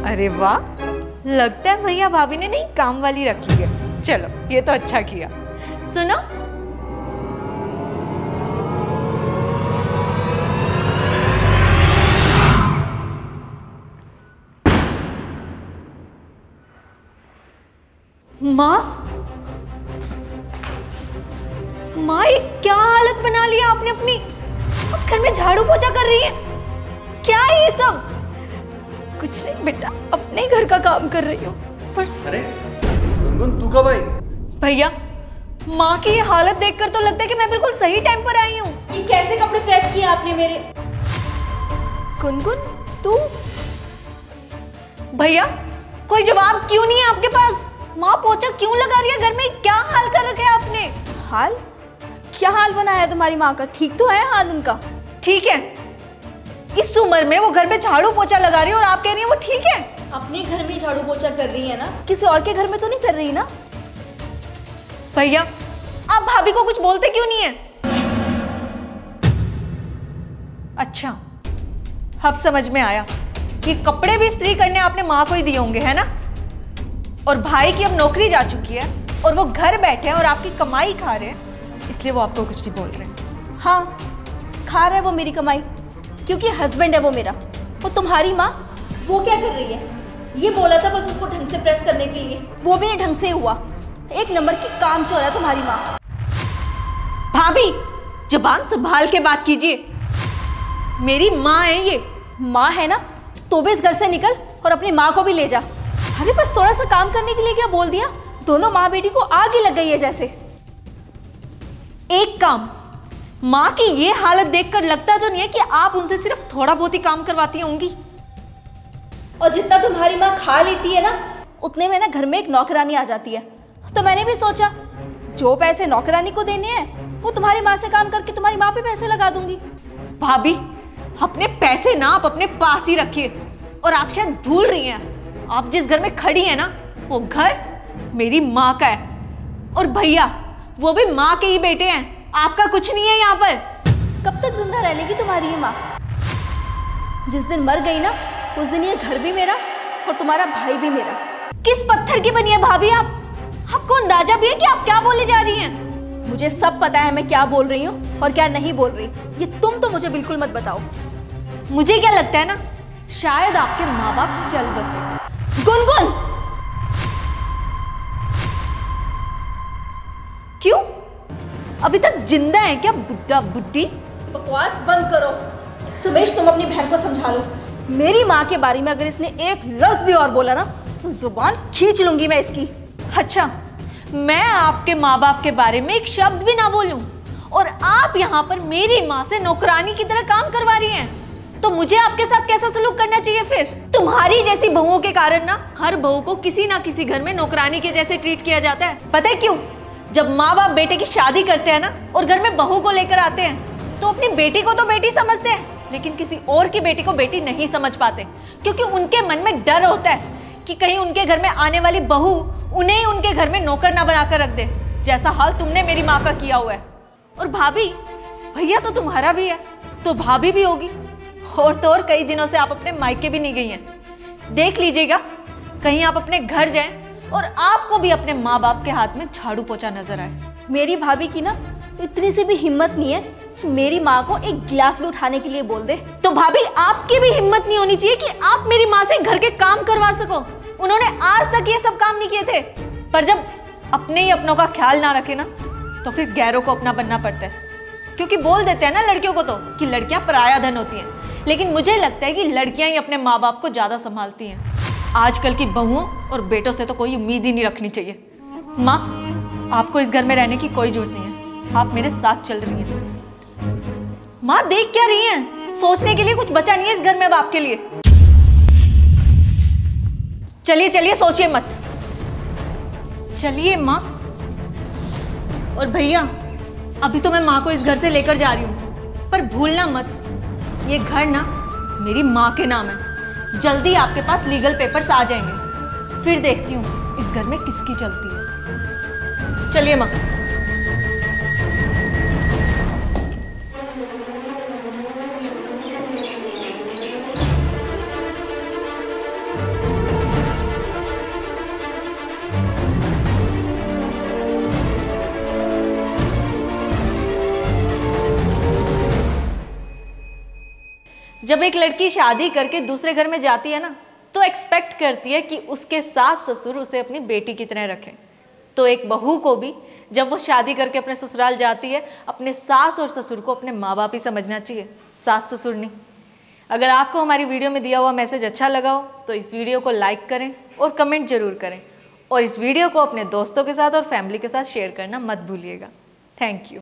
अरे वाह, लगता है भैया भाभी ने नहीं काम वाली रखी है। चलो ये तो अच्छा किया। सुनो, माँ, माँ ये क्या हालत बना लिया आपने अपनी। अब घर में झाड़ू पोछा कर रही है, क्या है ये सब? कुछ नहीं बेटा, अपने घर का काम कर रही हूँ। पर अरे गुनगुन, तू कब आई? भैया, माँ की ये हालत देखकर तो लगता है कि मैं बिल्कुल सही टाइम पर आई हूँ। ये कैसे कपड़े प्रेस किए आपने मेरे? गुनगुन तू? भैया कोई जवाब क्यों नहीं है आपके पास? माँ पोछा क्यों लगा रही है घर में? क्या हाल कर रखे है आपने? हाल? क्या हाल बनाया है तुम्हारी माँ का? ठीक तो है हाल उनका? ठीक है, इस उम्र में वो घर पे झाड़ू पोछा लगा रही है और आप कह रही है वो ठीक है? अपने घर में झाड़ू पोछा कर रही है ना, किसी और के घर में तो नहीं कर रही ना। भैया आप भाभी को कुछ बोलते क्यों नहीं है? अच्छा, अब समझ में आया कि कपड़े भी इस्त्री करने आपने माँ को ही दिए होंगे, है ना? और भाई की अब नौकरी जा चुकी है और वो घर बैठे हैं और आपकी कमाई खा रहे हैं, इसलिए वो आपको कुछ नहीं बोल रहे। हाँ, खा रहा है वो मेरी कमाई, क्योंकि हस्बैंड है वो मेरा। और तुम्हारी माँ, वो क्या कर रही है? ये बोला था बस उसको ढंग से प्रेस करने के लिए, वो भी नहीं ढंग से हुआ। एक नंबर की कामचोर है तुम्हारी माँ। भाभी जुबान संभाल के बात कीजिए, मेरी माँ है ये। माँ है ना, तो भी इस घर से निकल और अपनी माँ को भी ले जा। अरे बस थोड़ा सा काम करने के लिए क्या बोल दिया, दोनों माँ बेटी को आग ही लग गई है जैसे। एक काम, माँ की ये हालत देखकर लगता तो नहीं है कि आप उनसे सिर्फ थोड़ा बहुत ही काम करवाती होंगी। और जितना तुम्हारी माँ खा लेती है ना, उतने में ना घर में एक नौकरानी आ जाती है। तो मैंने भी सोचा जो पैसे नौकरानी को देने हैं वो तुम्हारी माँ से काम करके तुम्हारी माँ पे पैसे लगा दूंगी। भाभी अपने पैसे ना आप अपने पास ही रखिए। और आप शायद भूल रही हैं, आप जिस घर में खड़ी हैं ना, वो घर मेरी माँ का है। और भैया वो भी माँ के ही बेटे हैं, आपका कुछ नहीं है यहाँ पर। कब तक जिंदा रह लेगी तुम्हारी ये माँ? जिस दिन मर गई ना, उस दिन ये घर भी मेरा और तुम्हारा भाई भी मेरा। किस पत्थर की बनी है भाभी आप? आपको अंदाजा भी है कि आप क्या बोले जा रही हैं? मुझे सब पता है मैं क्या बोल रही हूँ और क्या नहीं बोल रही। ये तुम तो मुझे बिल्कुल मत बताओ। मुझे क्या लगता है ना, शायद आपके माँ बाप चल बसे। गुनगुन, क्यों अभी तक जिंदा है क्या बुड्ढा बुड्ढी? बकवास बंद करो। सुमेश, तुम अपनी बहन को समझा लो। मेरी माँ के बारे में अगर इसने एक लफ्ज भी और बोला ना, तो जुबान खींच लूंगी मैं इसकी। अच्छा, मैं आपके माँ बाप के बारे में एक शब्द भी ना बोलूं और आप यहाँ पर मेरी माँ से नौकरानी की तरह काम करवा रही हैं, तो मुझे आपके साथ कैसा सलूक करना चाहिए फिर? तुम्हारी जैसी बहुओं के कारण ना हर बहू को किसी ना किसी घर में नौकरानी के जैसे ट्रीट किया जाता है। पता है क्यों? जब माँ बाप बेटे की शादी करते हैं ना और घर में बहू को लेकर आते हैं, तो अपनी बेटी को तो बेटी समझते हैं, लेकिन किसी और की बेटी को बेटी नहीं समझ पाते, क्योंकि उनके मन में डर होता है कि कहीं उनके घर में आने वाली बहू उन्हें ही उनके घर में नौकर ना बनाकर रख दे, जैसा हाल तुमने मेरी माँ का किया हुआ है। और भाभी, भैया तो तुम्हारा भी है, तो भाभी भी होगी। और तो और कई दिनों से आप अपने मायके भी नहीं गई हैं। देख लीजिएगा कहीं आप अपने घर जाएं और आपको भी अपने माँ बाप के हाथ में झाड़ू पोछा नजर आए। मेरी भाभी की ना इतनी सी भी हिम्मत नहीं है कि मेरी माँ को एक गिलास भी उठाने के लिए बोल दे। तो भाभी आपकी भी हिम्मत नहीं होनी चाहिए कि आप मेरी माँ से घर के काम करवा सको। उन्होंने आज तक ये सब काम नहीं किए थे, पर जब अपने ही अपनों का ख्याल ना रखे ना, तो फिर गैरों को अपना बनना पड़ता है। क्योंकि बोल देते हैं ना लड़कियों को तो कि लड़कियां पराया धन होती हैं, लेकिन मुझे लगता है कि लड़कियां ही अपने माँ बाप को ज्यादा संभालती हैं। आजकल की बहुओं और बेटों से तो कोई उम्मीद ही नहीं रखनी चाहिए। माँ, आपको इस घर में रहने की कोई जरूरत नहीं है, आप मेरे साथ चल रही हैं। माँ देख क्या रही हैं? सोचने के लिए कुछ बचा नहीं है इस घर में अब आपके लिए। चलिए चलिए, सोचिए मत। चलिए माँ। और भैया, अभी तो मैं माँ को इस घर से लेकर जा रही हूँ, पर भूलना मत, ये घर ना मेरी माँ के नाम है। जल्दी आपके पास लीगल पेपर्स आ जाएंगे, फिर देखती हूँ इस घर में किसकी चलती है। चलिए माँ। जब एक लड़की शादी करके दूसरे घर में जाती है ना, तो एक्सपेक्ट करती है कि उसके सास ससुर उसे अपनी बेटी की तरह रखें। तो एक बहू को भी जब वो शादी करके अपने ससुराल जाती है, अपने सास और ससुर को अपने माँ बाप ही समझना चाहिए, सास ससुर नहीं। अगर आपको हमारी वीडियो में दिया हुआ मैसेज अच्छा लगा हो तो इस वीडियो को लाइक करें और कमेंट जरूर करें, और इस वीडियो को अपने दोस्तों के साथ और फैमिली के साथ शेयर करना मत भूलिएगा। Thank you.